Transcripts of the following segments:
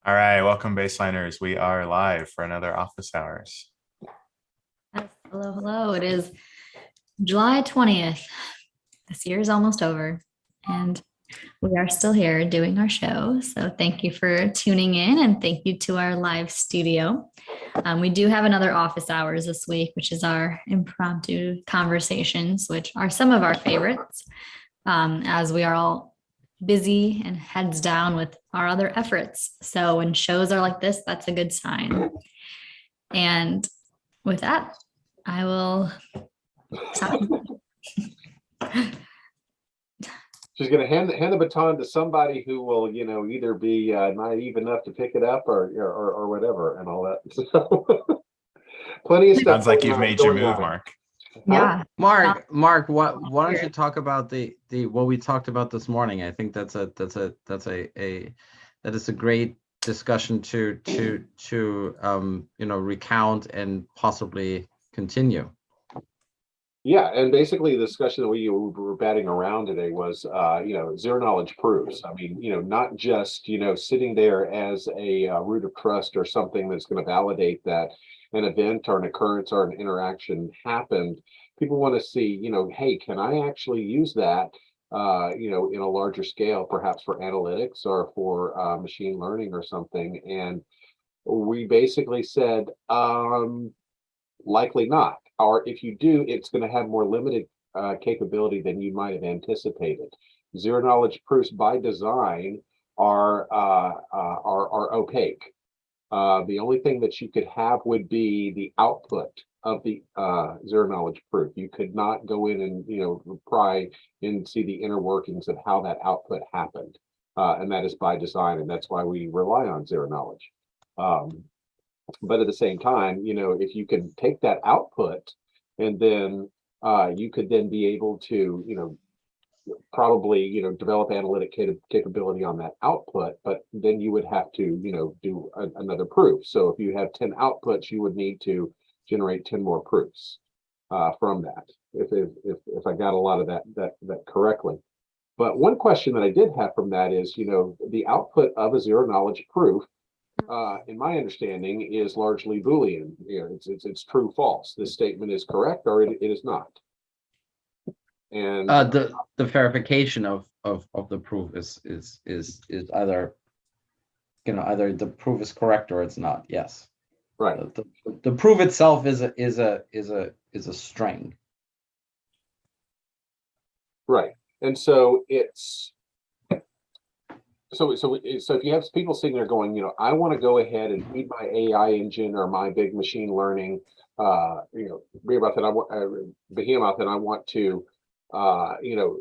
All right, welcome baseliners. We are live for another office hours. Yes, hello, hello. It is July 20th. This year is almost over, and we are still here doing our show. So thank you for tuning in, and thank you to our live studio. We do have another office hours this week, which is our impromptu conversations, which are some of our favorites, as we are all busy and heads down with our other efforts. So when shows are like this, that's a good sign. And with that, I will stop. She's going to hand the baton to somebody who will, either be naive enough to pick it up or whatever and all that. So, plenty of stuff. Sounds like you've made your going move, on. Mark. Yeah. Mark, why don't you talk about the what we talked about this morning? I think that is a great discussion to recount and possibly continue. Yeah, and basically the discussion that we were batting around today was, zero knowledge proofs. I mean, not just, sitting there as a root of trust or something that's going to validate that an event or an occurrence or an interaction happened. People want to see, hey, can I actually use that, in a larger scale, perhaps for analytics or for machine learning or something. And we basically said, likely not. Or if you do, it's going to have more limited capability than you might have anticipated. Zero knowledge proofs by design are opaque. The only thing that you could have would be the output of the zero knowledge proof. You could not go in and pry and see the inner workings of how that output happened, and that is by design, and that's why we rely on zero knowledge. But at the same time, if you can take that output and then you could then be able to, probably, develop analytic capability on that output, but then you would have to, do another proof. So if you have 10 outputs, you would need to generate 10 more proofs from that, if I got a lot of that correctly. But one question that I did have from that is, the output of a zero knowledge proof, in my understanding, is largely Boolean. It's true, false. This statement is correct or it is not. And the verification of the proof is either either the proof is correct or it's not. Yes. Right. The proof itself is a string. Right. And so it's so if you have people sitting there going, I want to go ahead and feed my AI engine or my big machine learning, behemoth, and I want to,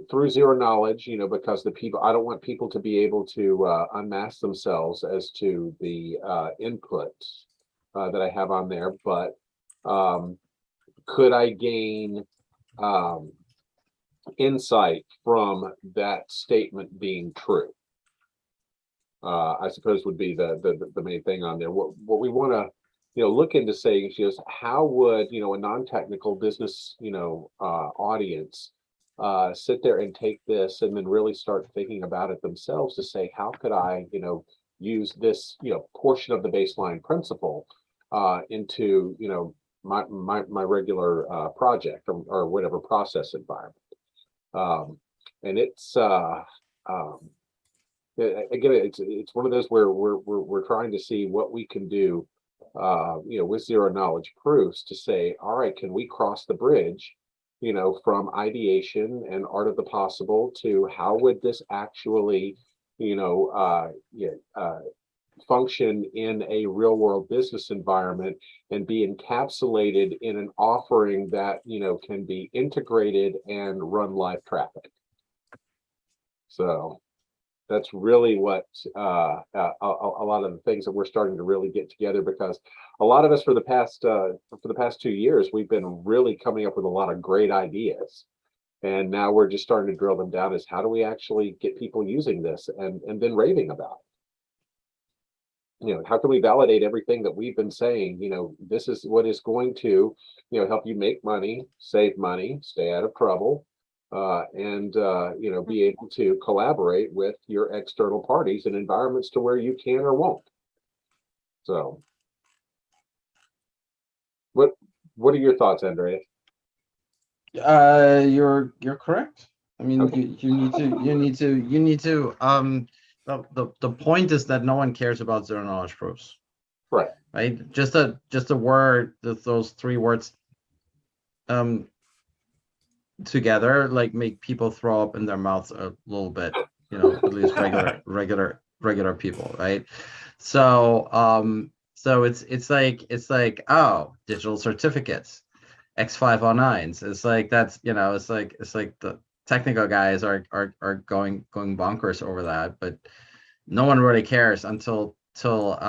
through zero knowledge, because I don't want people to be able to unmask themselves as to the inputs that I have on there. But could I gain insight from that statement being true? I suppose would be the main thing on there. What we want to look into saying is how would a non-technical business audience sit there and take this and then really start thinking about it themselves to say, how could I use this portion of the baseline principle into my regular project or whatever process environment. And it's again, it's one of those where we're trying to see what we can do, with zero knowledge proofs to say, all right, can we cross the bridge, from ideation and art of the possible to how would this actually, function in a real world business environment and be encapsulated in an offering that, can be integrated and run live traffic. So that's really what a lot of the things that we're starting to really get together, because a lot of us for the past 2 years, we've been really coming up with a lot of great ideas. And now we're just starting to drill them down as how do we actually get people using this and then raving about it. How can we validate everything that we've been saying? This is what is going to, help you make money, save money, stay out of trouble, and be able to collaborate with your external parties in environments to where you can or won't. So what are your thoughts, Andrea? You're correct. I mean, Okay. you need to the point is that no one cares about zero knowledge proofs, Right. right? Just a word, those three words together like make people throw up in their mouths a little bit, at least regular people, right? So it's like, oh, digital certificates, X509s. It's like that's it's like the technical guys are going bonkers over that, but no one really cares until till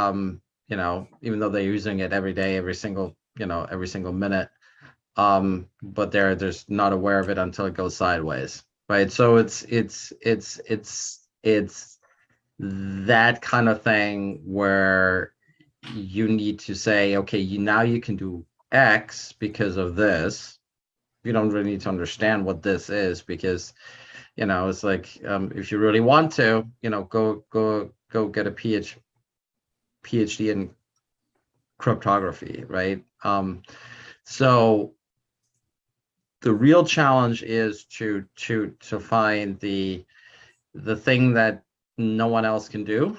even though they're using it every day, every single minute, but they're just not aware of it until it goes sideways, right? So it's that kind of thing where you need to say, okay, now you can do X because of this. You don't really need to understand what this is, because it's like, if you really want to, go get a PhD in cryptography, right? So the real challenge is to find the thing that no one else can do,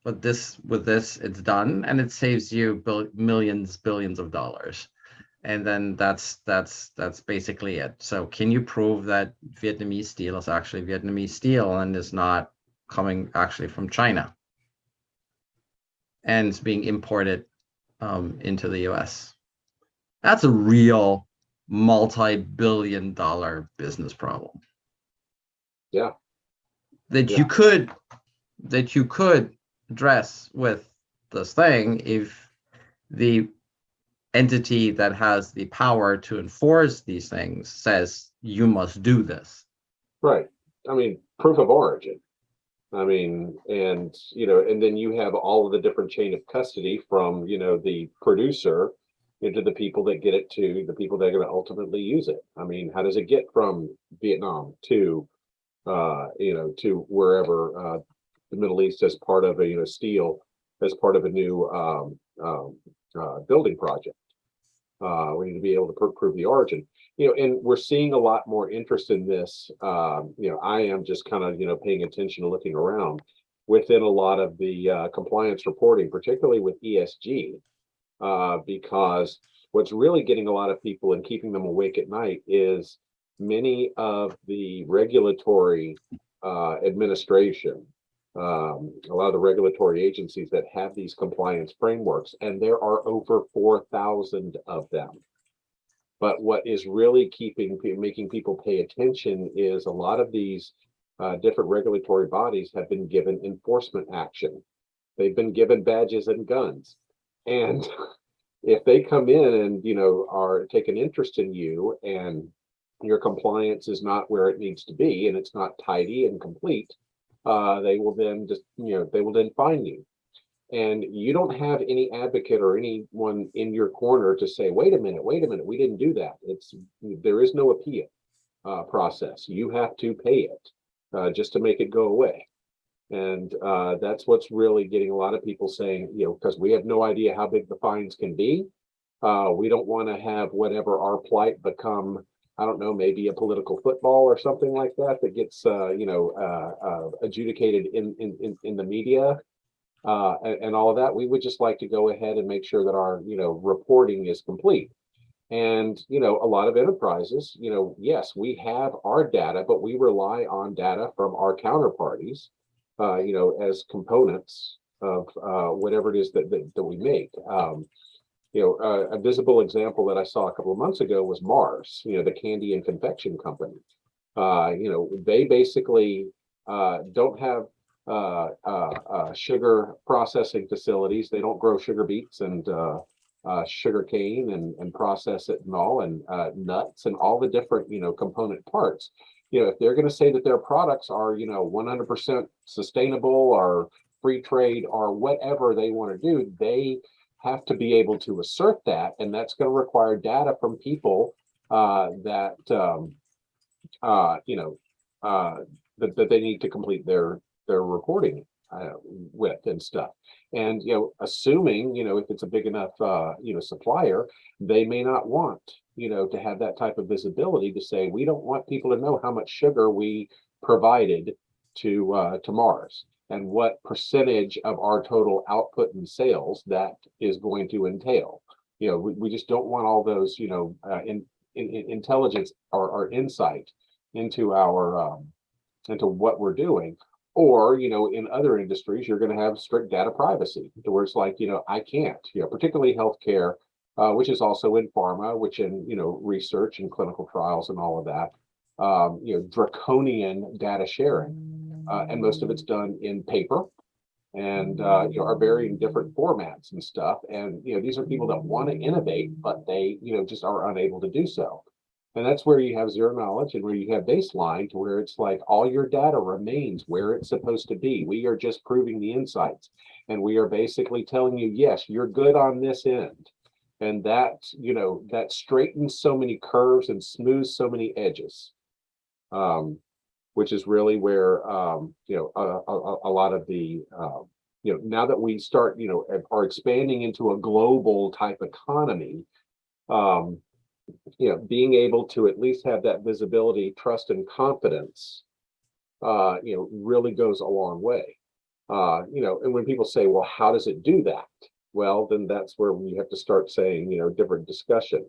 but with this it's done, and it saves you millions, billions of dollars. And then that's basically it. So can you prove that Vietnamese steel is actually Vietnamese steel and is not coming actually from China and it's being imported into the US? That's a real multi-billion-dollar business problem Yeah. that Yeah. you could address with this thing if the entity that has the power to enforce these things says you must do this. Right. I mean, proof of origin. I mean, and then you have all of the different chain of custody from, the producer into the people that get it to the people that are going to ultimately use it. I mean, how does it get from Vietnam to wherever, the Middle East as part of a, steel as part of a new building project? We need to be able to prove the origin, and we're seeing a lot more interest in this. I am just kind of, paying attention and looking around within a lot of the compliance reporting, particularly with ESG, because what's really getting a lot of people and keeping them awake at night is many of the regulatory administration, a lot of the regulatory agencies that have these compliance frameworks, and there are over 4,000 of them. But what is really making people pay attention is a lot of these different regulatory bodies have been given enforcement action. They've been given badges and guns. And if they come in and, are take an interest in you, and your compliance is not where it needs to be, and it's not tidy and complete, they will then fine you. And you don't have any advocate or anyone in your corner to say, wait a minute, we didn't do that. There is no appeal process. You have to pay it just to make it go away. And that's what's really getting a lot of people saying, because we have no idea how big the fines can be. We don't want to have whatever our plight become, I don't know, maybe a political football or something like that gets adjudicated in the media and all of that. We would just like to go ahead and make sure that our reporting is complete. And a lot of enterprises, yes, we have our data, but we rely on data from our counterparties, as components of whatever it is that we make. A visible example that I saw a couple of months ago was Mars, the candy and confection company. They basically don't have sugar processing facilities. They don't grow sugar beets and sugar cane and process it and all, and nuts and all the different, component parts. If they're going to say that their products are, 100% sustainable or free trade or whatever they want to do, they have to be able to assert that, and that's going to require data from people that that they need to complete their reporting with and stuff. And, assuming, if it's a big enough, supplier, they may not want, to have that type of visibility to say, we don't want people to know how much sugar we provided to Mars and what percentage of our total output and sales that is going to entail. We just don't want all those, intelligence or insight into our into what we're doing. Or, in other industries, you're going to have strict data privacy, where it's like, I can't, particularly healthcare, which is also in pharma, which in, research and clinical trials and all of that, draconian data sharing. And most of it's done in paper and, are varying different formats and stuff. And, these are people that want to innovate, but they, just are unable to do so. And that's where you have zero knowledge and where you have baseline, to where it's like all your data remains where it's supposed to be. We are just proving the insights. And we are basically telling you, yes, you're good on this end. And that, that straightens so many curves and smooths so many edges, which is really where, a lot of the, now that we start, are expanding into a global type economy, being able to at least have that visibility, trust, and confidence, really goes a long way. And when people say, well, how does it do that? Well, then that's where we have to start saying, different discussion.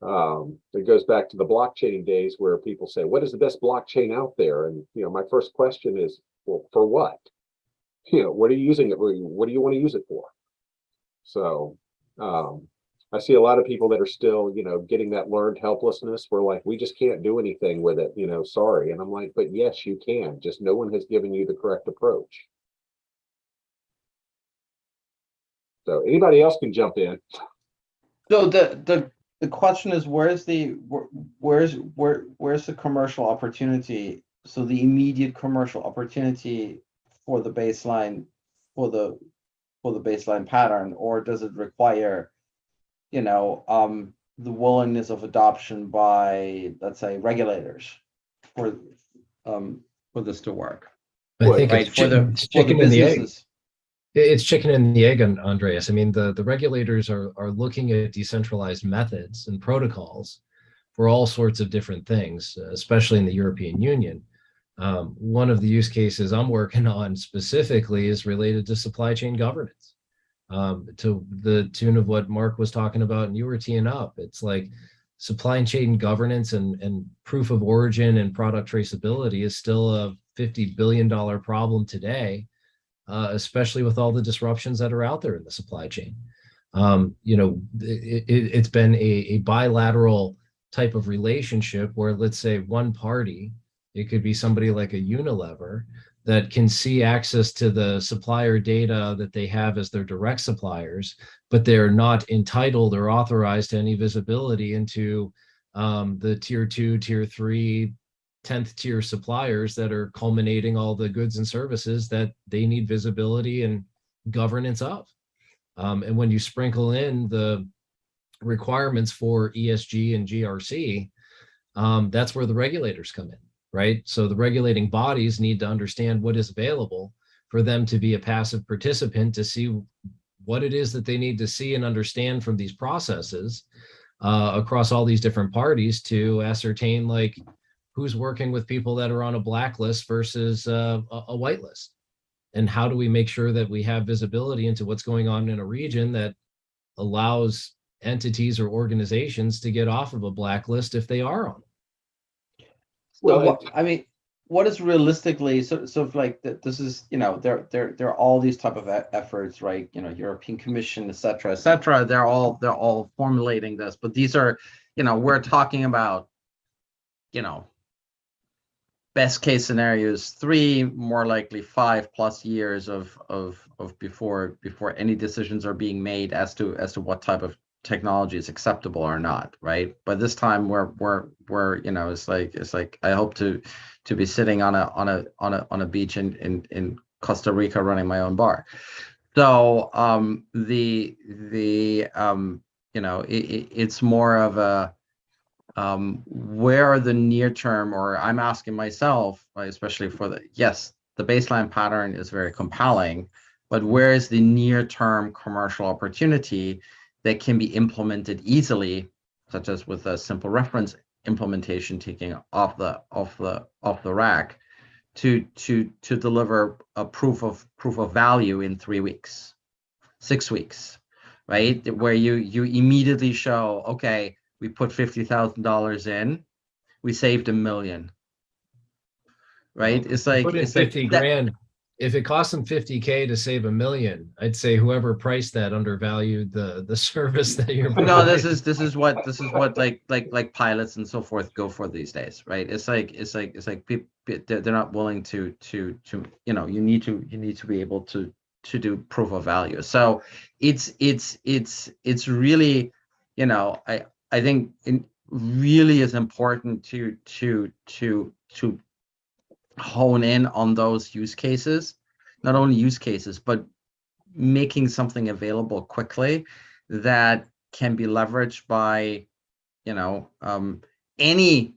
It goes back to the blockchain days where people say, what is the best blockchain out there? And, my first question is, well, for what? What are you using it? What do you want to use it for? So, I see a lot of people that are still, getting that learned helplessness where like, we just can't do anything with it, sorry. And I'm like, but yes, you can, just no one has given you the correct approach. So anybody else can jump in. So the question is, where's the commercial opportunity? So the immediate commercial opportunity for the baseline, for the baseline pattern, or does it require, the willingness of adoption by, let's say, regulators for this to work? I think right, it's chicken and the egg. It's chicken and the egg, Andreas. I mean, the regulators are looking at decentralized methods and protocols for all sorts of different things, especially in the European Union. One of the use cases I'm working on specifically is related to supply chain governance. To the tune of what Mark was talking about and you were teeing up. It's like supply chain governance and proof of origin and product traceability is still a $50 billion problem today, especially with all the disruptions that are out there in the supply chain. It's been a bilateral type of relationship where, let's say, one party, it could be somebody like a Unilever, that can see access to the supplier data that they have as their direct suppliers, but they're not entitled or authorized to any visibility into the tier 2, tier 3, 10th tier suppliers that are culminating all the goods and services that they need visibility and governance of. And when you sprinkle in the requirements for ESG and GRC, that's where the regulators come in. Right? So the regulating bodies need to understand what is available for them to be a passive participant to see what it is that they need to see and understand from these processes across all these different parties to ascertain like who's working with people that are on a blacklist versus a whitelist. And how do we make sure that we have visibility into what's going on in a region that allows entities or organizations to get off of a blacklist if they are on it? Well, I mean, what is realistically like this is, there are all these type of efforts, right? European Commission, et cetera, et cetera. They're all formulating this, but these are, we're talking about, best case scenarios, 3, more likely 5+ years of before any decisions are being made as to what type of technology is acceptable or not, right? But this time we're it's like I hope to be sitting on a beach in Costa Rica running my own bar. So it's more of a where are the near term, or I'm asking myself, especially for the, yes, the baseline pattern is very compelling, but where is the near-term commercial opportunity that can be implemented easily, such as with a simple reference implementation taking off the rack to deliver a proof of value in 3 weeks, 6 weeks, right? Where you immediately show, okay, we put $50,000 in, we saved $1 million, right? Well, It's like put in it's like 50 that. grand. If it costs them 50K to save $1 million, I'd say whoever priced that undervalued the service that you're No, providing. this is what like pilots and so forth go for these days, right? It's like people they're not willing to you need to be able to do proof of value. So it's really, I think it really is important to hone in on those use cases, not only use cases, but making something available quickly that can be leveraged by, any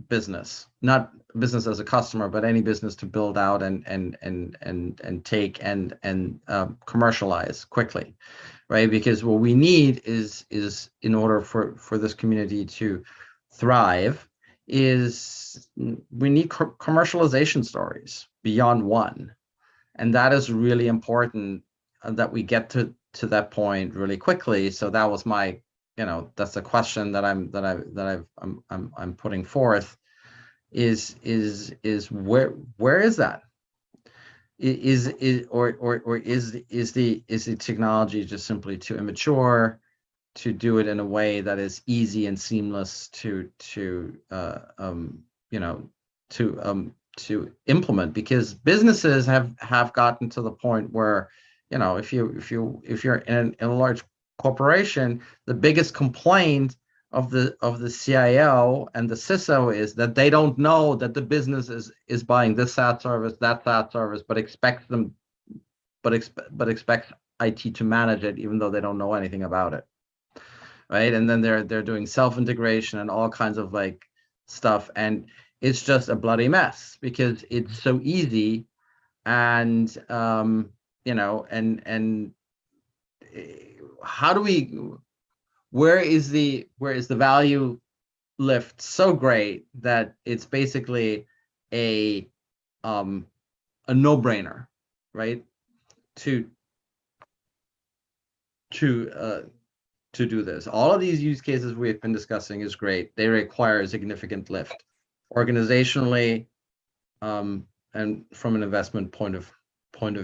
business, not business as a customer, but any business to build out and take and commercialize quickly, right? Because what we need is in order for this community to thrive, is we need commercialization stories beyond one, and that is really important, that we get to that point really quickly. So that was my, that's the question that I'm putting forth, is where is that? Is the technology just simply too immature to do it in a way that is easy and seamless to implement? Because businesses have gotten to the point where, if you're in a large corporation, the biggest complaint of the CIO and the CISO is that they don't know that the business is buying this SaaS service, that SaaS service, but expects IT to manage it, even though they don't know anything about it, right? And then they're doing self-integration and all kinds of like stuff, and it's just a bloody mess because it's so easy. And how do we, where is the value lift so great that it's basically a no-brainer, right? To do this. All of these use cases we've been discussing is great. They require a significant lift organizationally, and from an investment point of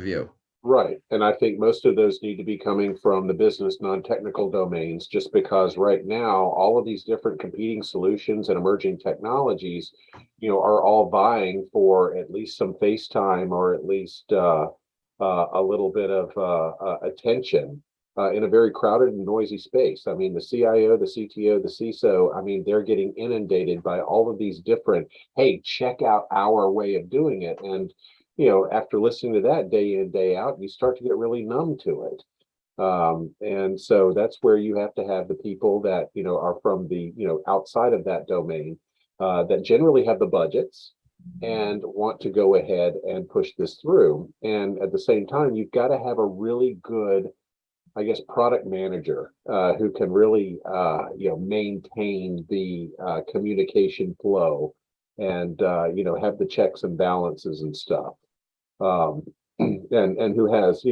view. Right. And I think most of those need to be coming from the business non-technical domains, just because right now, all of these different competing solutions and emerging technologies, are all vying for at least some face time, or at least a little bit of attention in a very crowded and noisy space. I mean, the CIO, the CTO, the CISO, I mean, they're getting inundated by all of these different, hey, check out our way of doing it. And after listening to that day in, day out, you start to get really numb to it. And so that's where you have to have the people that, are from the, outside of that domain, that generally have the budgets and want to go ahead and push this through. And at the same time, you've got to have a really good, I guess, product manager who can really, maintain the communication flow and, have the checks and balances and stuff. And who has,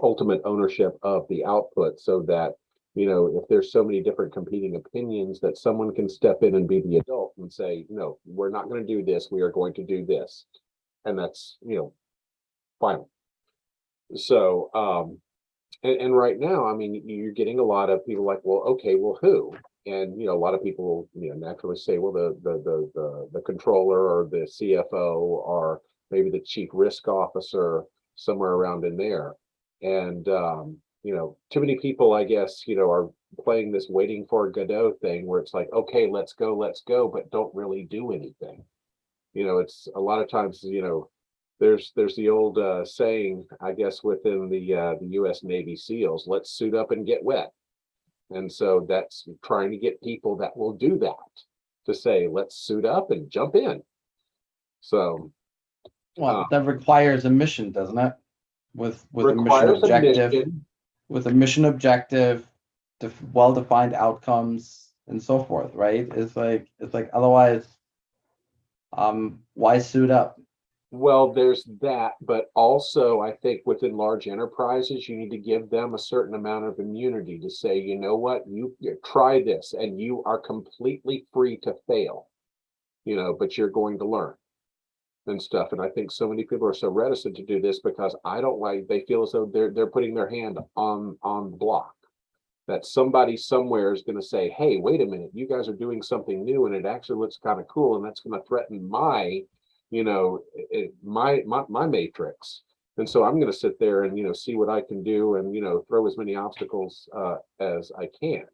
ultimate ownership of the output, so that, if there's so many different competing opinions, that someone can step in and be the adult and say, no, we're not going to do this, we are going to do this. And that's, final. So, and right now, I mean, you're getting a lot of people like, well, okay, well, who? And a lot of people, naturally say, well, the controller or the CFO or maybe the chief risk officer, somewhere around in there. And too many people, I guess, are playing this waiting for Godot thing, where it's like, okay, let's go, but don't really do anything. It's a lot of times, there's the old saying, I guess, within the U.S. Navy SEALs, let's suit up and get wet. And so that's trying to get people that will do that, to say, let's suit up and jump in. So Well, that requires a mission, doesn't it? With a mission Requires a objective, mission. with a mission objective, well-defined outcomes and so forth, right? It's like otherwise, why suit up? Well, there's that, but also I think within large enterprises, you need to give them a certain amount of immunity to say, you know what, you try this and you are completely free to fail, but you're going to learn and stuff. And I think so many people are so reticent to do this because they feel as though they're putting their hand on the block. That somebody somewhere is going to say, hey, wait a minute, you guys are doing something new and it actually looks kind of cool, and that's going to threaten my matrix. And so I'm going to sit there and see what I can do and throw as many obstacles as I can.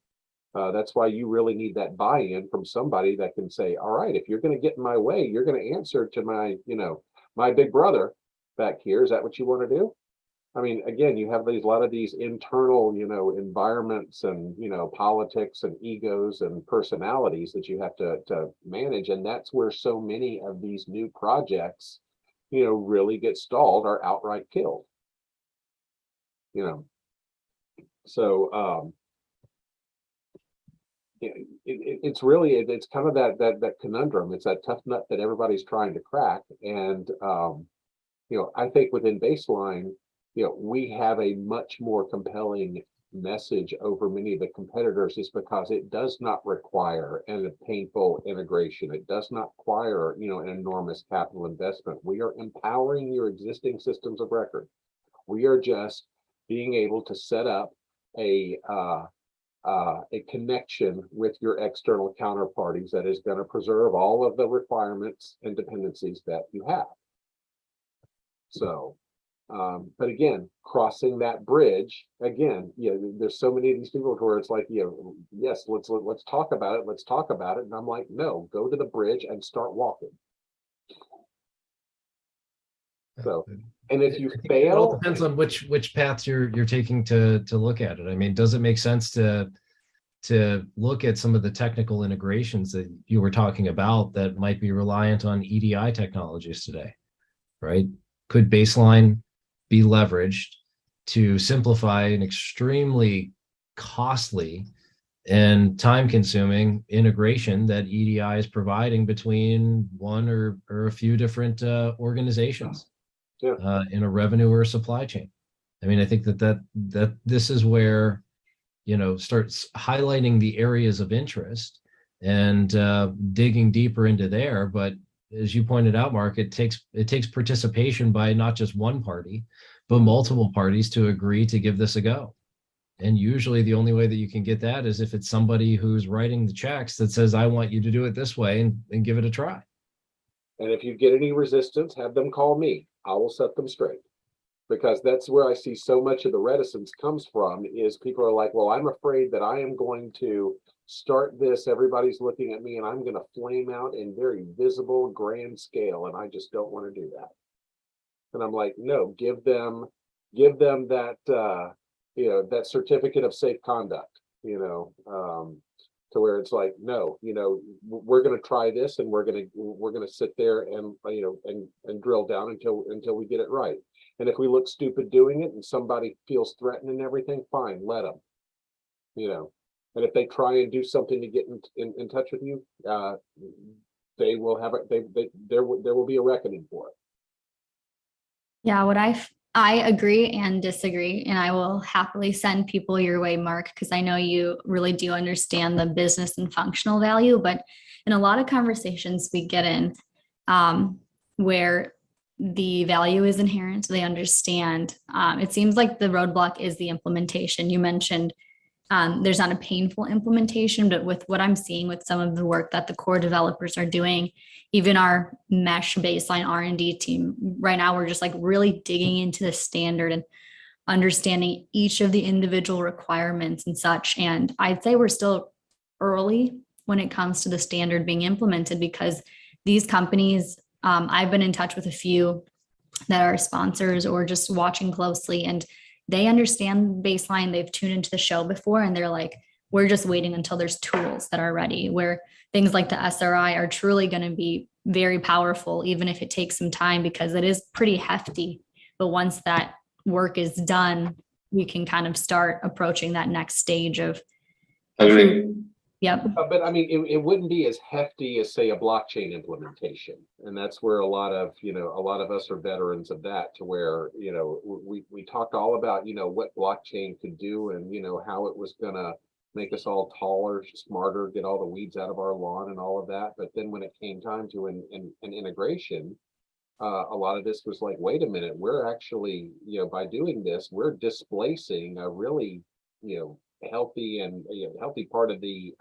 That's why you really need that buy-in from somebody that can say, all right, if you're going to get in my way, you're going to answer to my big brother back here. Is that what you want to do? I mean, again, you have a lot of these internal, environments and, politics and egos and personalities that you have to manage. And that's where so many of these new projects, really get stalled or outright killed. So it's really, it's kind of that conundrum. It's that tough nut that everybody's trying to crack. And, I think within baseline, we have a much more compelling message over many of the competitors is because it does not require a painful integration. It does not require, an enormous capital investment. We are empowering your existing systems of record. We are just being able to set up a connection with your external counterparties that is going to preserve all of the requirements and dependencies that you have. So, but again, crossing that bridge again, there's so many of these people where it's like, yes, let's talk about it. Let's talk about it. And I'm like, no, go to the bridge and start walking. So, and if you It all fail, depends on which paths you're taking to look at it. I mean, does it make sense to look at some of the technical integrations that you were talking about that might be reliant on EDI technologies today, right? Could baseline be leveraged to simplify an extremely costly and time-consuming integration that EDI is providing between one or a few different organizations in a revenue or a supply chain? I mean, I think that this is where starts highlighting the areas of interest and digging deeper into there. But as you pointed out, Mark, it takes participation by not just one party, but multiple parties to agree to give this a go. And usually the only way that you can get that is if it's somebody who's writing the checks that says, I want you to do it this way, and give it a try. and if you get any resistance, have them call me. I will set them straight. Because that's where I see so much of the reticence comes from is people are like, well, I'm afraid that I am going to start this. Everybody's looking at me and I'm going to flame out in very visible, grand scale. And I just don't want to do that. And I'm like, no, give them that, that certificate of safe conduct, to where it's like, no, we're going to try this and we're going to sit there and, and drill down until we get it right. And if we look stupid doing it and somebody feels threatened and everything, fine, let them, and if they try and do something to get in touch with you, they will have it. There will be a reckoning for it. Yeah, I agree and disagree, and I will happily send people your way, Mark, because I know you really do understand the business and functional value. But in a lot of conversations we get in where the value is inherent, they understand. It seems like the roadblock is the implementation. You mentioned there's not a painful implementation, but with what I'm seeing with some of the work that the core developers are doing, even our mesh baseline R&D team right now, we're just like really digging into the standard and understanding each of the individual requirements and such. And I'd say we're still early when it comes to the standard being implemented, because these companies, I've been in touch with a few that are sponsors or just watching closely, and they understand baseline. They've tuned into the show before and they're like, we're just waiting until there's tools that are ready, where things like the SRI are truly going to be very powerful, even if it takes some time, because it is pretty hefty. But once that work is done, we can kind of start approaching that next stage of, yep. But I mean, it wouldn't be as hefty as, say, a blockchain implementation. And that's where a lot of us are veterans of that, to where, we talked all about, what blockchain could do, and, how it was gonna make us all taller, smarter, get all the weeds out of our lawn and all of that. But then when it came time to an integration, a lot of this was like, wait a minute, we're actually, by doing this, we're displacing a really, healthy and healthy part of the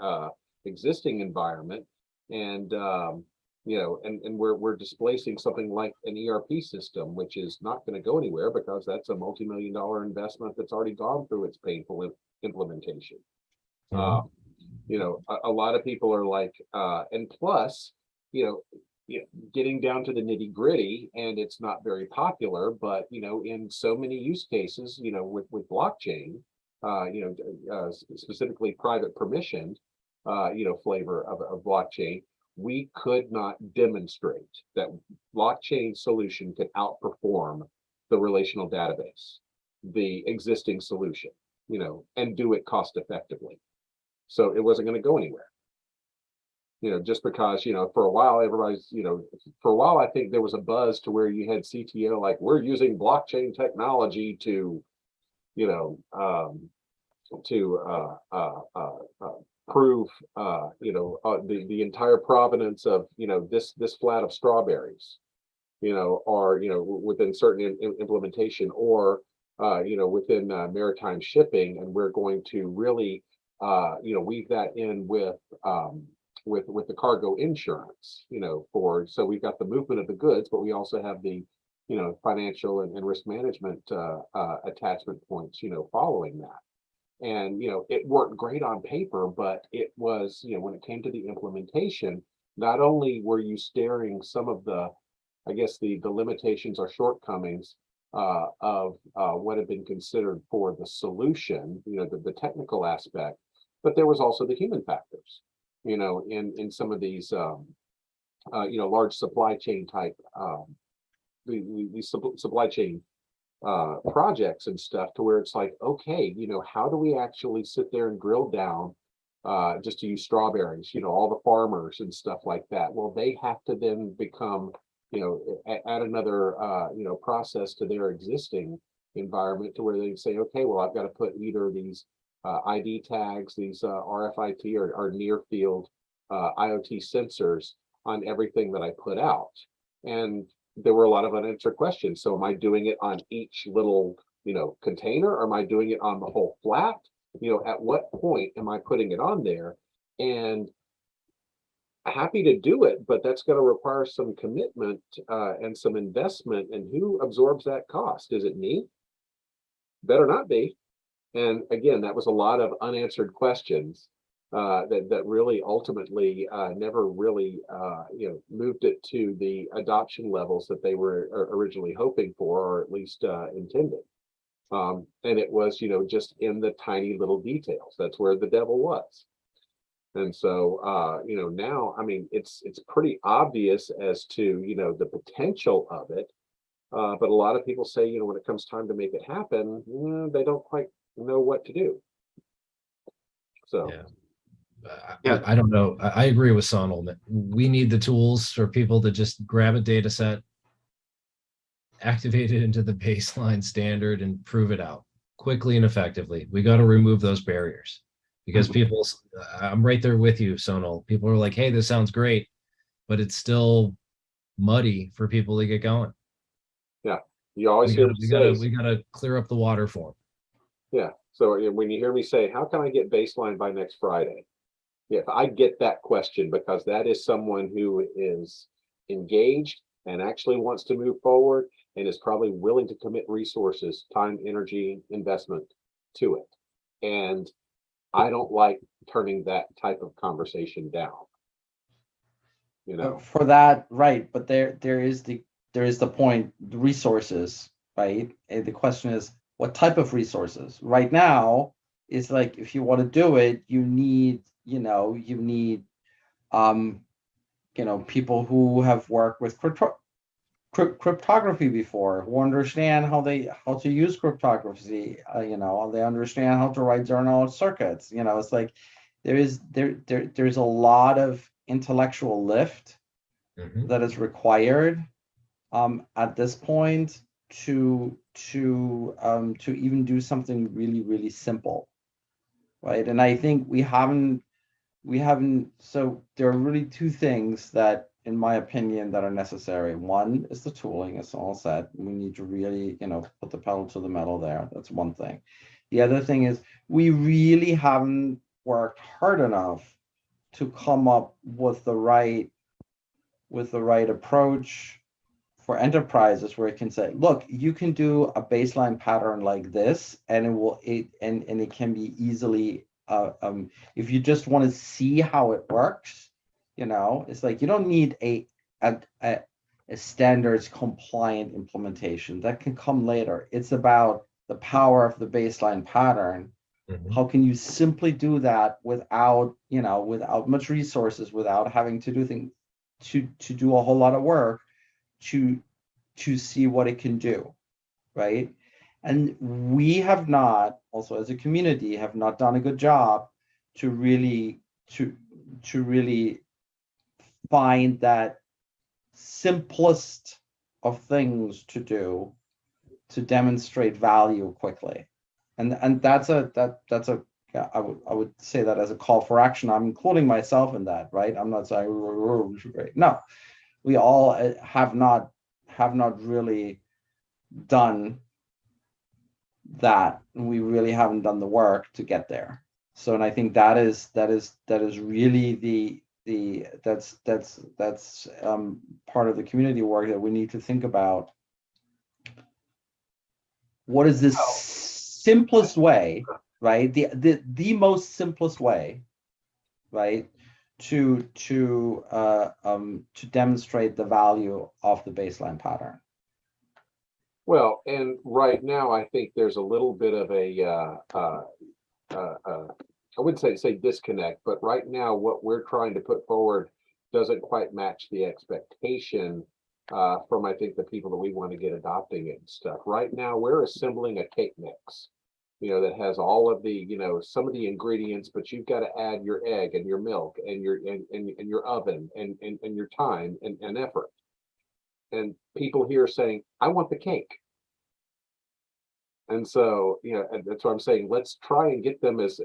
existing environment. And and we're displacing something like an ERP system, which is not going to go anywhere, because that's a multi-million-dollar investment that's already gone through its painful implementation. A lot of people are like, and plus, getting down to the nitty gritty, and it's not very popular, but in so many use cases, with blockchain, specifically private permissioned, flavor of blockchain, we could not demonstrate that blockchain solution could outperform the relational database, the existing solution, and do it cost effectively. So it wasn't going to go anywhere. Just because, for a while, I think there was a buzz to where you had CTO like, we're using blockchain technology to, prove, the entire provenance of, this flat of strawberries, or, within certain implementation, or, within maritime shipping. And we're going to really, weave that in with the cargo insurance, so we've got the movement of the goods, but we also have the, financial and risk management attachment points, following that. And, it worked great on paper, but it was, when it came to the implementation, not only were you staring some of the, I guess, the limitations or shortcomings of what had been considered for the solution, the technical aspect, but there was also the human factors, in some of these, large supply chain type, the supply chain projects and stuff, to where it's like, okay, how do we actually sit there and drill down, just to use strawberries, all the farmers and stuff like that? Well, they have to then become, add another, process to their existing environment, to where they say, okay, well, I've got to put either these ID tags, these RFID or near field IoT sensors on everything that I put out. And there were a lot of unanswered questions. So am I doing it on each little, container, or am I doing it on the whole flat? At what point am I putting it on there? And happy to do it, but that's going to require some commitment and some investment. And who absorbs that cost? Is it me? Better not be. And again, that was a lot of unanswered questions that really ultimately never really moved it to the adoption levels that they were originally hoping for, or at least intended. And it was, just in the tiny little details. That's where the devil was. And so, now, I mean, it's pretty obvious as to, the potential of it. But a lot of people say, when it comes time to make it happen, they don't quite know what to do. So. Yeah. I don't know. I agree with Sonal. We need the tools for people to just grab a data set, activate it into the baseline standard, and prove it out quickly and effectively. We got to remove those barriers, because people, I'm right there with you, Sonal. People are like, hey, this sounds great, but it's still muddy for people to get going. Yeah. You always we gotta clear up the water for them. Yeah. So when you hear me say, how can I get baseline by next Friday? If I get that question, because that is someone who is engaged and actually wants to move forward, and is probably willing to commit resources, time, energy, investment to it. And I don't like turning that type of conversation down. For that, right? But there is the point, the resources, right? And the question is, what type of resources? Right now, It's like, if you want to do it, you need, um, people who have worked with cryptography before, who understand how to use cryptography, they understand how to write zero knowledge circuits. It's like there's a lot of intellectual lift Mhm. that is required at this point to even do something really, really simple, right? And I think we haven't. So there are really two things that, in my opinion, that are necessary. One is the tooling, as all said. We need to really, put the pedal to the metal there. That's one thing. The other thing is, we really haven't worked hard enough to come up with the right approach for enterprises, where it can say, look, you can do a baseline pattern like this, and it can be easily, if you just want to see how it works, it's like, you don't need a, a, a standards compliant implementation. That can come later. It's about the power of the baseline pattern. Mhm. How can you simply do that without much resources, without having to do things, to do a whole lot of work, to see what it can do, right? And we have not, also as a community, have not done a good job to really to really find that simplest of things to do to demonstrate value quickly. And that's a yeah, I would say that as a call for action. I'm including myself in that, right? I'm not saying great. No, we all have not really done that, and we really haven't done the work to get there. So, and I think that is really that's part of the community work that we need to think about. What is this simplest way, right? The most simplest way, right? To demonstrate the value of the baseline pattern. Well, and right now, I think there's a little bit of I wouldn't say disconnect, but right now, what we're trying to put forward doesn't quite match the expectation from, I think, the people that we want to get adopting it and stuff. Right now, we're assembling a cake mix, that has all of the, some of the ingredients, but you've got to add your egg and your milk and your oven and your time and effort. And people here saying, I want the cake. And so, and that's what I'm saying. Let's try and get them as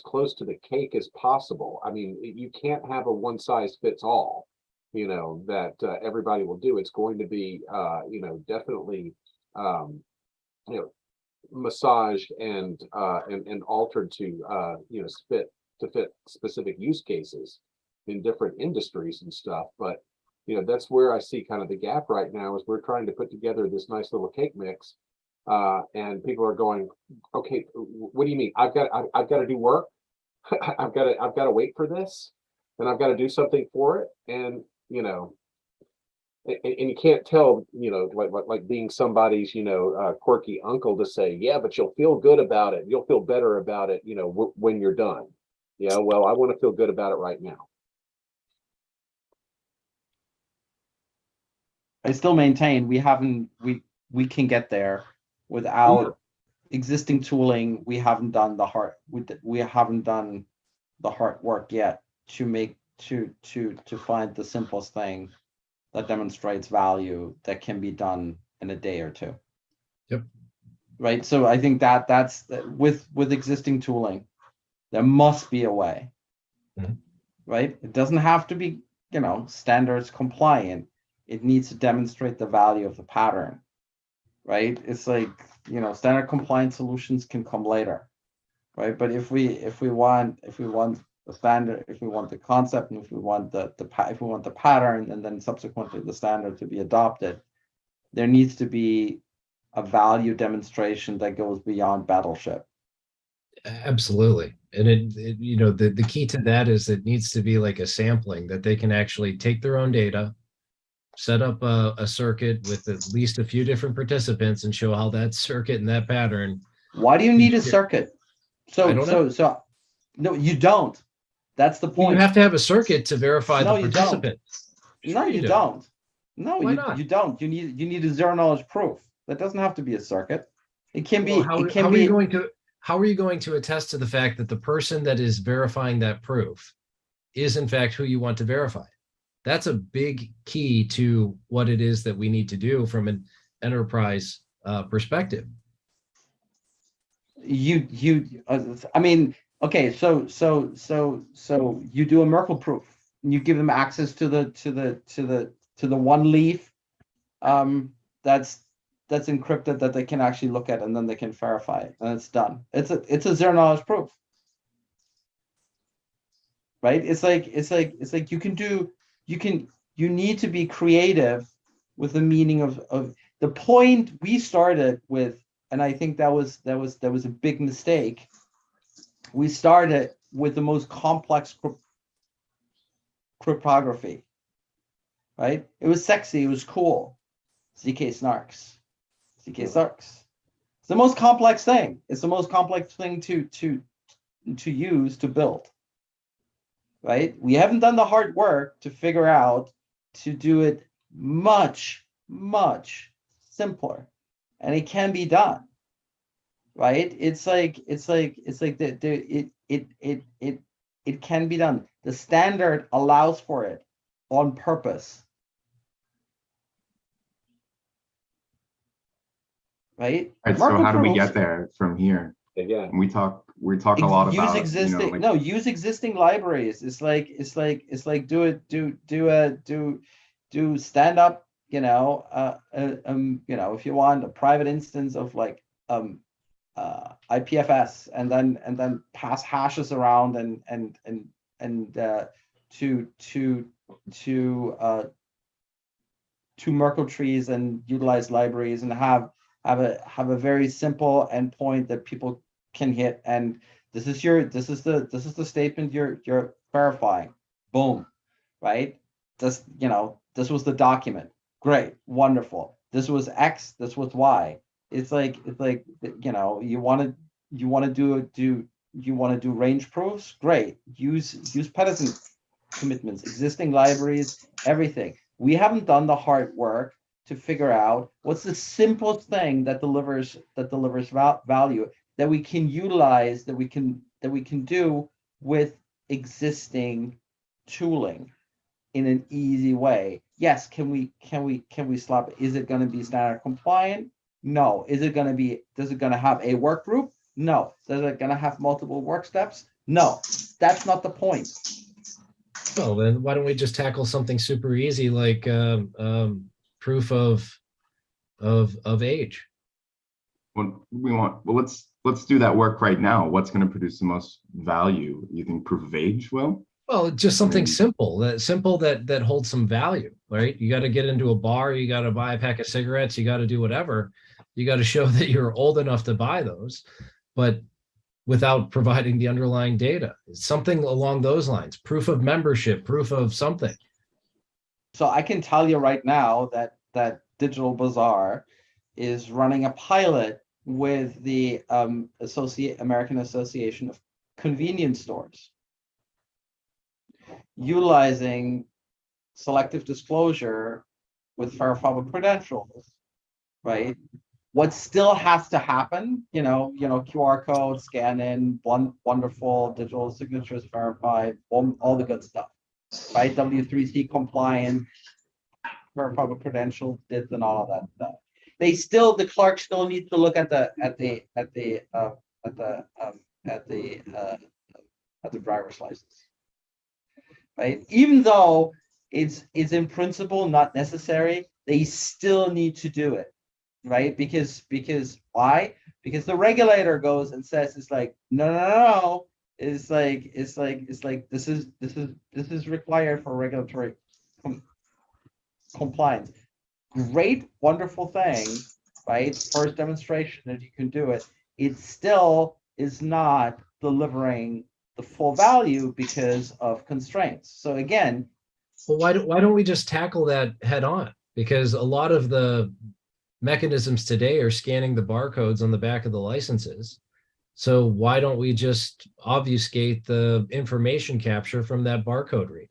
close to the cake as possible. I mean, you can't have a one size fits all, that everybody will do. It's going to be, definitely, you know, massaged and altered to, fit specific use cases in different industries and stuff. But that's where I see kind of the gap right now, is we're trying to put together this nice little cake mix, and people are going, okay, what do you mean? I've got to do work. I've got to wait for this, and I've got to do something for it. And and you can't tell, like being somebody's, quirky uncle to say, yeah, but you'll feel good about it. You'll feel better about it, when you're done. Yeah, well, I want to feel good about it right now. I still maintain we can get there without existing tooling. We haven't done the hard work yet to make to find the simplest thing that demonstrates value that can be done in a day or two. Yep. Right. So I think that's with existing tooling, there must be a way. Mhm. Right. It doesn't have to be, standards compliant. It needs to demonstrate the value of the pattern. Right. It's like, standard compliant solutions can come later. Right. But if we want the standard, if we want the concept, and if we want if we want the pattern, and then subsequently the standard to be adopted, there needs to be a value demonstration that goes beyond Battleship. Absolutely. And the key to that is it needs to be like a sampling that they can actually take their own data, set up a circuit with at least a few different participants and show how that circuit and that pattern. Why do you need a circuit? I don't know. No, you don't. That's the You point. have to have a circuit to verify No, the you don't. participant. No, Sure you do. don't. No, Why not? you don't. You need a zero knowledge proof. That doesn't have to be a circuit. It can Well, be, how are you going to attest to the fact that the person that is verifying that proof is in fact who you want to verify? That's a big key to what it is that we need to do from an enterprise perspective. I mean, okay, so you do a Merkle proof. You give them access to the one leaf that's encrypted that they can actually look at, and then they can verify it, and it's done. It's a zero knowledge proof, right? It's like you need to be creative with the meaning of the point we started with, and I think that was a big mistake. We started with the most complex cryptography, right? It was sexy, it was cool. ZK snarks. It's the most complex thing. It's the most complex thing to use to build, right? We haven't done the hard work to figure out to do it much simpler, and it can be done, right? It's like it can be done. The standard allows for it on purpose, right? Right, so Markov how do we proofs- get there from here? Again, We talk a lot use about, existing like, use existing libraries. It's like do stand up, if you want a private instance of like IPFS, and then pass hashes around and to Merkle trees and utilize libraries and have a very simple endpoint that people can hit, and this is the statement you're verifying. Boom, right? This was the document. Great, wonderful. This was X. This was Y. It's like you want to do range proofs. Great. Use precedent commitments, existing libraries, everything. We haven't done the hard work to figure out what's the simplest thing that delivers value that we can utilize, that we can do with existing tooling in an easy way. Yes, can we slap it? Is it going to be standard compliant? No. Does it going to have a work group? No. Is it going to have multiple work steps? No. That's not the point. Well, then why don't we just tackle something super easy like proof of age? well, let's do that work right now. What's going to produce the most value? You think proof of age will? Well, just something mean- simple that holds some value, right? You got to get into a bar, you got to buy a pack of cigarettes, you got to do whatever. You got to show that you're old enough to buy those, but without providing the underlying data. It's something along those lines. Proof of membership, proof of something. So I can tell you right now that Digital Bazaar is running a pilot with the American Association of Convenience Stores, utilizing selective disclosure with verifiable credentials, right? What still has to happen, QR code, scan in, wonderful digital signatures verified, all the good stuff, right? W3C compliant, verifiable credentials, DIDs, and all of that stuff. The clerk still needs to look at the driver's license, right? Even though it's in principle not necessary, they still need to do it, right? Because why? Because the regulator goes and says, it's like, no. It's like this is required for regulatory compliance. Great, wonderful thing, right? First demonstration that you can do it. It still is not delivering the full value because of constraints. So again, Well, why don't we just tackle that head on? Because a lot of the mechanisms today are scanning the barcodes on the back of the licenses. So why don't we just obfuscate the information capture from that barcode read?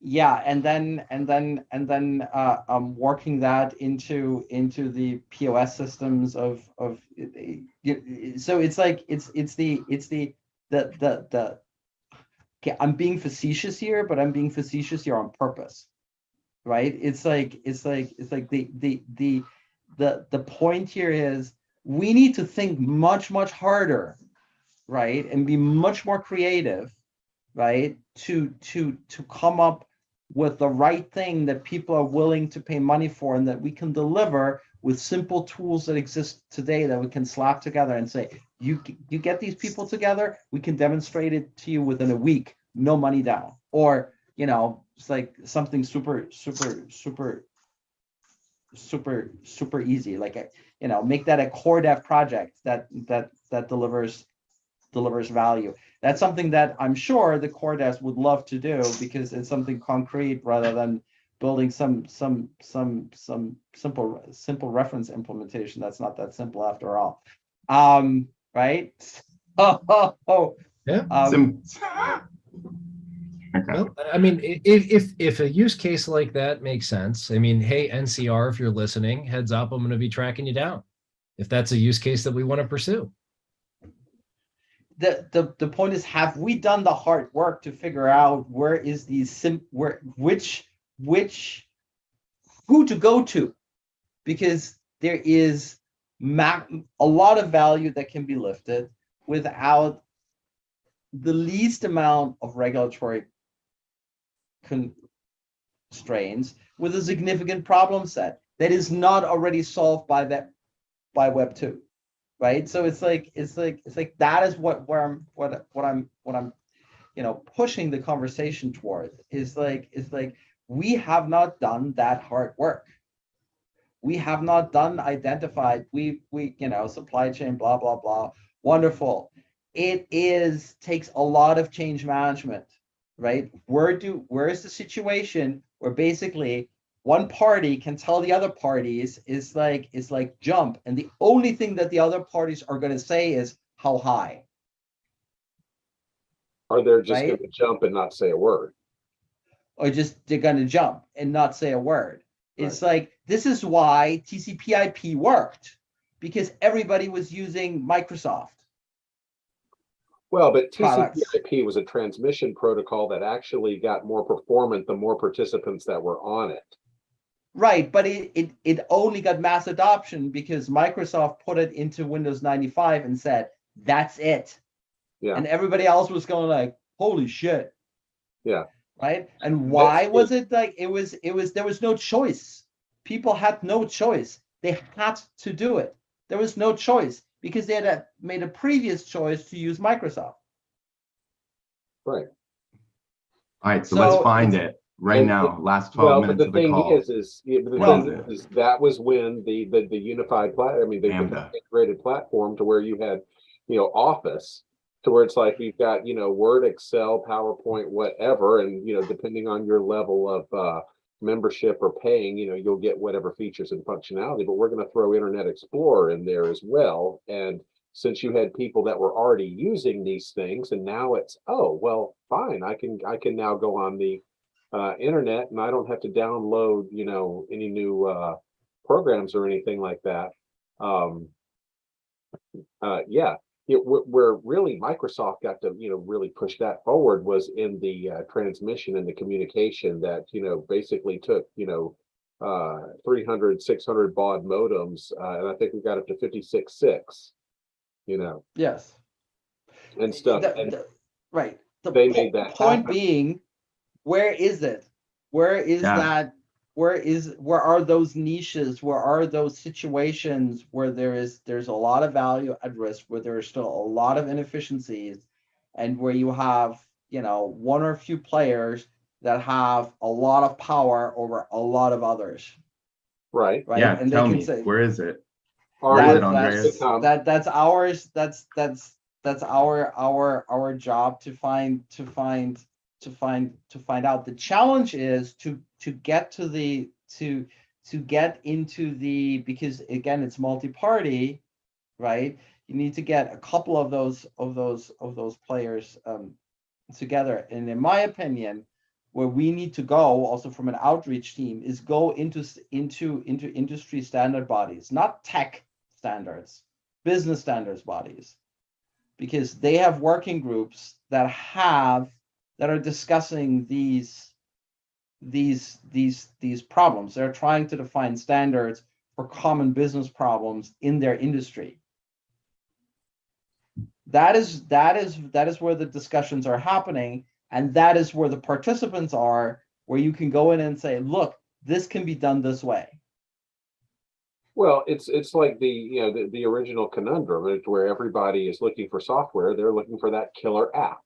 Yeah, and then working that into the POS systems of so it's like it's the okay, I'm being facetious here, but I'm being facetious here on purpose, right? It's like the point here is we need to think much harder, right, and be much more creative, right, to come up with the right thing that people are willing to pay money for and that we can deliver with simple tools that exist today that we can slap together and say, you get these people together, we can demonstrate it to you within a week, no money down. Or, it's like something super easy, like, make that a core dev project that delivers value. That's something that I'm sure the core devs would love to do because it's something concrete rather than building some simple reference implementation that's not that simple after all. Right? Yeah. Okay. Well, I mean, if a use case like that makes sense, I mean, hey, NCR, if you're listening, heads up, I'm going to be tracking you down if that's a use case that we want to pursue. The point is, have we done the hard work to figure out where is who to go to? Because there is a lot of value that can be lifted without the least amount of regulatory constraints, with a significant problem set that is not already solved by Web 2. Right. So it's like that is what I'm pushing the conversation toward is like we have not done that hard work. We have not identified, we supply chain, blah, blah, blah. Wonderful. It takes a lot of change management, right? Where is the situation where basically one party can tell the other parties is like jump, and the only thing that the other parties are going to say is how high. Or they're just going to jump and not say a word. Or just they're going to jump and not say a word. Right. It's like, this is why TCP/IP worked, because everybody was using Microsoft. Well, but TCP/IP was a transmission protocol that actually got more performant the more participants that were on it. Right, but it only got mass adoption because Microsoft put it into Windows 95 and said, that's it. Yeah. And everybody else was going like, holy shit. Yeah. Right? And why was it like, there was no choice. People had no choice. They had to do it. There was no choice because they had made a previous choice to use Microsoft. Right. All right, so let's find it. Right now, last 12 minutes of the call. But the thing is that was when the unified platform, I mean, the integrated platform to where you had, Office, to where it's like you've got, Word, Excel, PowerPoint, whatever, and, depending on your level of membership or paying, you'll get whatever features and functionality, but we're going to throw Internet Explorer in there as well. And since you had people that were already using these things, and now it's, oh, well, fine, I can now go on the internet and I don't have to download any new programs or anything like that. Where really Microsoft got to really push that forward was in the transmission and the communication that basically took 300 600 baud modems and I think we got up to 56.6 yes and stuff right. They made that point happen. Being, where is it? Where is that? Where are those niches? Where are those situations where there's a lot of value at risk, where there are still a lot of inefficiencies, and where you have, one or a few players that have a lot of power over a lot of others. Right. Right. Yeah. And tell me, where is it? Where is it, Andreas? That's ours. That's our job to find out. The challenge is to get into the, because again, it's multi-party, right? You need to get a couple of those players together. And in my opinion, where we need to go also from an outreach team is go into industry standard bodies, not tech standards, business standards bodies, because they have working groups that are discussing these problems. They're trying to define standards for common business problems in their industry. That is where the discussions are happening, and that is where the participants are, where you can go in and say, look, this can be done this way. Well, it's like the original conundrum, it's where everybody is looking for software. They're looking for that killer app.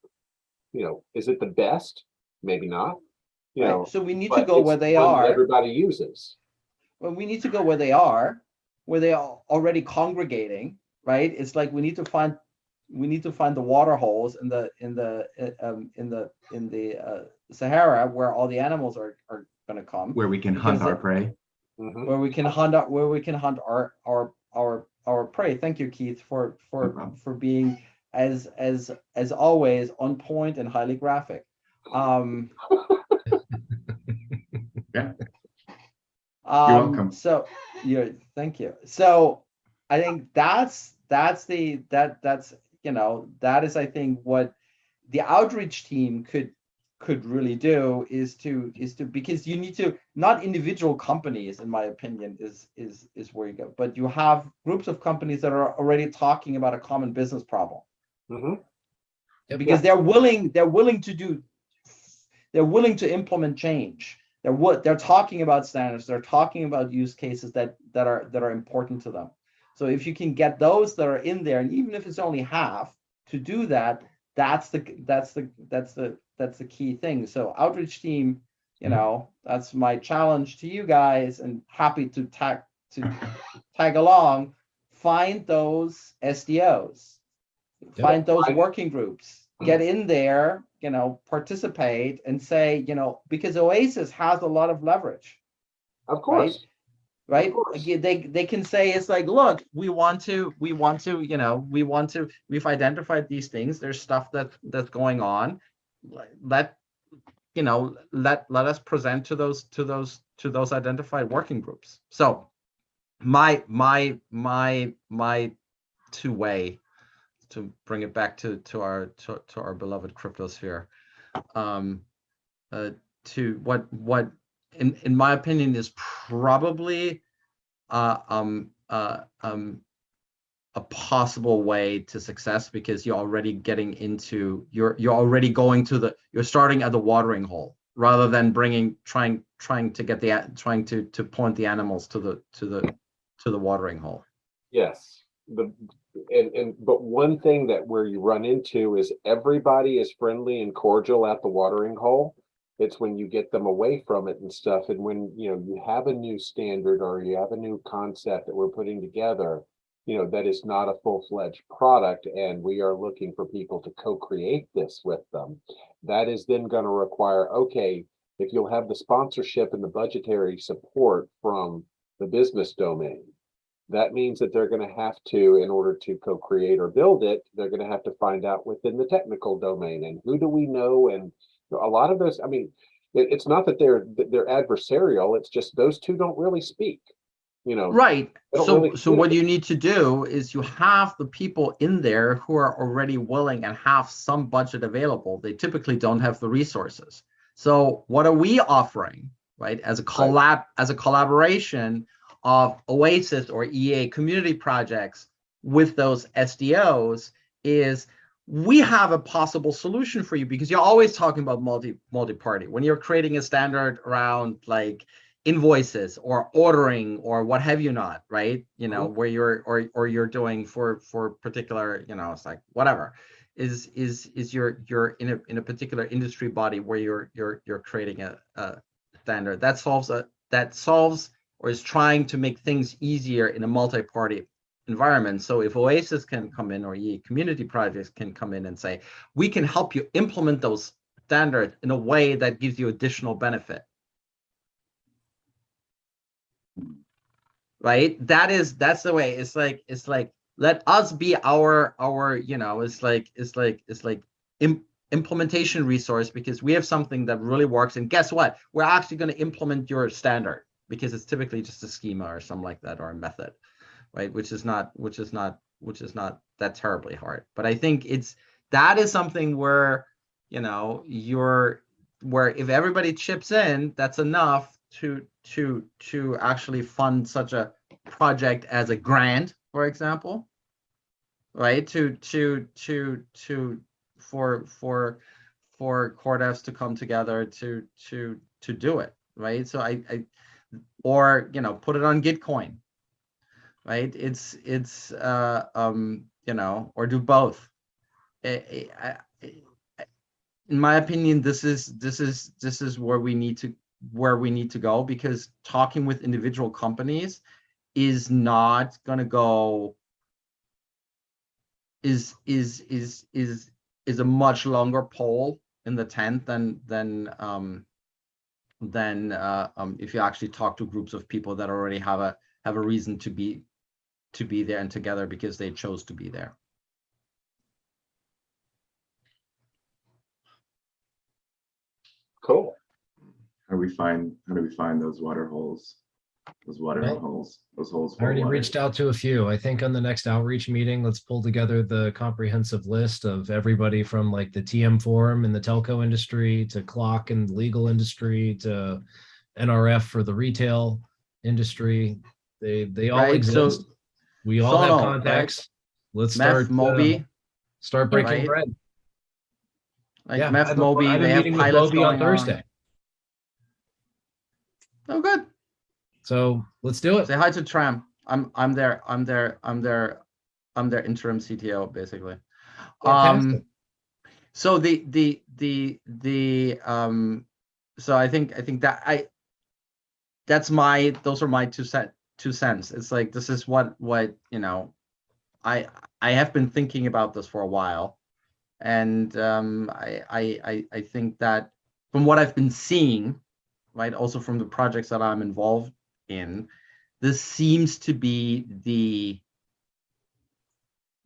Is it the best? Maybe not. Right? So we need to But go it's where they one that are. everybody uses. Well, we need to go where they are already congregating, right? It's like we need to find the water holes in the Sahara where all the animals are going to come, Where we can hunt our prey. Mhm. where we can hunt our prey. Thank you, Keith, for being as always on point and highly graphic. Yeah. You're welcome. So thank you. So I think that is, I think, what the outreach team could really do is to because you need to, not individual companies, in my opinion, is where you go, but you have groups of companies that are already talking about a common business problem. Mhm. Because they're willing to implement change. They're talking about standards. They're talking about use cases that are important to them. So if you can get those that are in there, and even if it's only half to do that, that's the key thing. So outreach team, that's my challenge to you guys, and happy to tag along. Find those SDOs, find those working groups, get in there, participate and say, because Oasis has a lot of leverage. Of course. Right? Of course. They can say, it's like, look, we've identified these things. There's stuff that's going on. Let us present to those identified working groups. So my two-way, to bring it back to our beloved cryptosphere, to what in my opinion is probably a possible way to success, because you're already getting into you're starting at the watering hole, rather than trying to point the animals to the watering hole. Yes. But one thing where you run into is everybody is friendly and cordial at the watering hole. It's when you get them away from it and stuff, and when you have a new standard or you have a new concept that we're putting together, that is not a full-fledged product, and we are looking for people to co-create this with them. That is then going to require, okay, if you'll have the sponsorship and the budgetary support from the business domain, that means that they're going to have to, in order to co-create or build it, they're going to have to find out within the technical domain, and who do we know. And a lot of those, I mean, it's not that they're adversarial, it's just those two don't really speak, Right. So what you need to do is you have the people in there who are already willing and have some budget available. They typically don't have the resources. So what are we offering, right? As a collaboration of Oasis or EA community projects with those SDOs, is we have a possible solution for you, because you're always talking about multi-party. When you're creating a standard around like invoices or ordering or what have you not, right? Where you're doing for particular, it's like whatever is you're in a particular industry body where you're creating a standard that solves or is trying to make things easier in a multi-party environment. So if Oasis can come in, or EA community projects can come in and say, we can help you implement those standards in a way that gives you additional benefit. Right? That's the way. It's like let us be our implementation resource, because we have something that really works. And guess what? We're actually going to implement your standard, because it's typically just a schema or something like that, or a method, right? Which is not that terribly hard. But I think that is something where, where if everybody chips in, that's enough to actually fund such a project as a grant, for example, right? For core devs to come together to do it, right? So or put it on Gitcoin, right? Or do both. In my opinion, this is where we need to go, because talking with individual companies is not going to go, is a much longer pole in the tent than if you actually talk to groups of people that already have a reason to be there and together because they chose to be there. Cool. How do we find those water holes? Those watering Well, holes. Those holes. I already for water. reached out to a few. I think on the next outreach meeting, let's pull together the comprehensive list of everybody from like the TM forum in the telco industry to clock and legal industry to NRF for the retail industry. They all Right, exist. so We all have Sono, contacts. right? Let's Meth, Moby, start breaking right? bread. Like Yeah, Meth, Moby, I have a they have meeting with pilots Moby on going Thursday. Oh, good. So let's do it. Say hi to Tram. I'm their interim CTO, basically. Fantastic. So so I think that those are my two cents. It's like, this is what I have been thinking about this for a while, and I think that from what I've been seeing, right, also from the projects that I'm involved in, this seems to be the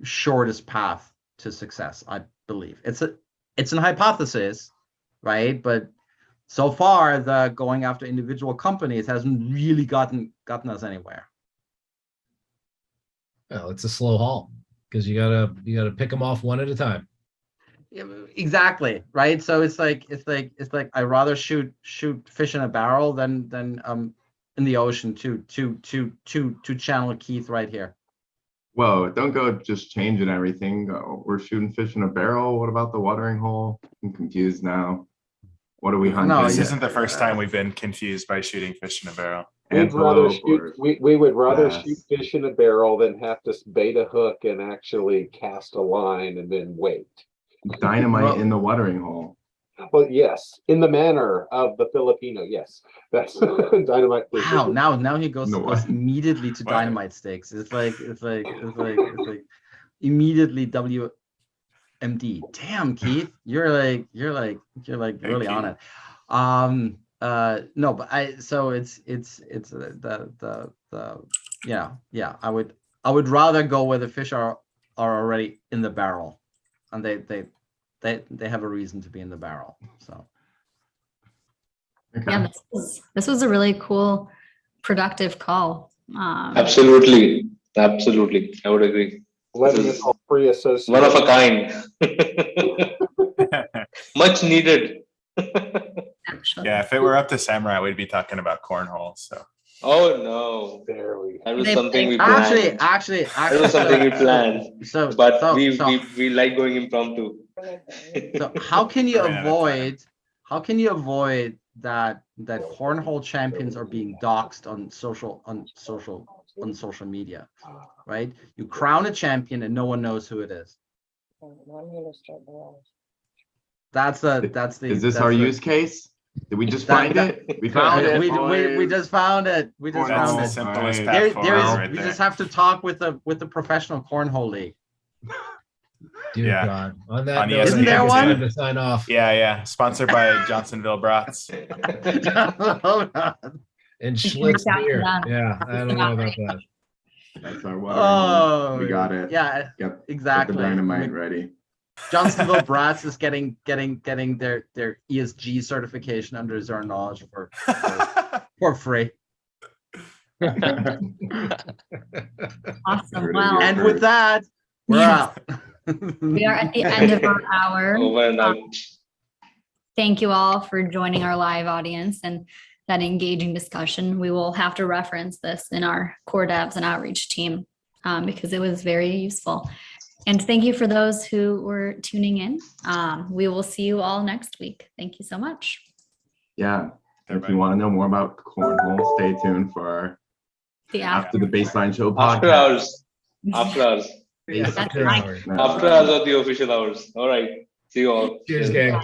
shortest path to success. I believe it's an hypothesis, right? But so far, the going after individual companies hasn't really gotten us anywhere. Well, it's a slow haul because you gotta pick them off one at a time. Exactly, right? So it's like I'd rather shoot fish in a barrel than in the ocean to channel Keith right here. Whoa, don't go just changing everything. We're shooting fish in a barrel. What about the watering hole? I'm confused now. What are we hunting? No, This isn't the first time we've been confused by shooting fish in a barrel. We'd rather Antelope shoot. or We would rather bass? shoot fish in a barrel than have to bait a hook and actually cast a line and then wait. Dynamite Well- in the watering hole. Well, yes, in the manner of the Filipino, yes, that's dynamite fishing. Wow, now he goes No way. immediately to What? dynamite sticks. It's like immediately WMD. Damn, Keith, you're like really on it. No, but it's the yeah. I would rather go where the fish are already in the barrel, and they have a reason to be in the barrel. So Okay. Yeah, this was a really cool, productive call. Absolutely. Absolutely. I would agree. Letting This us is all free associate. one of a kind. Much needed. Actually. Yeah, if it were up to Samurai, we'd be talking about cornhole. So Oh no. There we go. That was They something we play- planned. actually, That was something we planned. So, But so, we, so, we like going impromptu. so how can you Ran out of time. avoid that cornhole champions are being doxxed on social media, right? You crown a champion and no one knows who it is. That's the. Is this that's our the- use case? Did we just That- find that- it? We found it. we boys. just found it. We just that's found the it. simplest Alright. path There forward is. right We there. just have to talk with the professional cornhole league. Dear Yeah. God. On that On note, ESPN, Isn't there it's one? time to sign off. Yeah. Sponsored by Johnsonville Brats. Hold on. And Schlitz Back to beer. that. Yeah, I don't know about that. That's our watering hole. Oh, We got it. Yeah, Get exactly. the dynamite ready. Johnsonville Brass is getting their ESG certification under Zero Knowledge for free. Awesome. Heard it Well, here And with first. that, we're Yes. out. we are at the end of our hour. Over and out. Thank you all for joining our live audience and that engaging discussion. We will have to reference this in our core devs and outreach team because it was very useful. And thank you for those who were tuning in. We will see you all next week. Thank you so much. Yeah. If Everybody. you want to know more about cornhole, stay tuned for our The After the Baseline Show After podcast. hours. After hours. That's After right. hours. Yeah. After hours of the official hours. All right. See you all. Cheers, gang.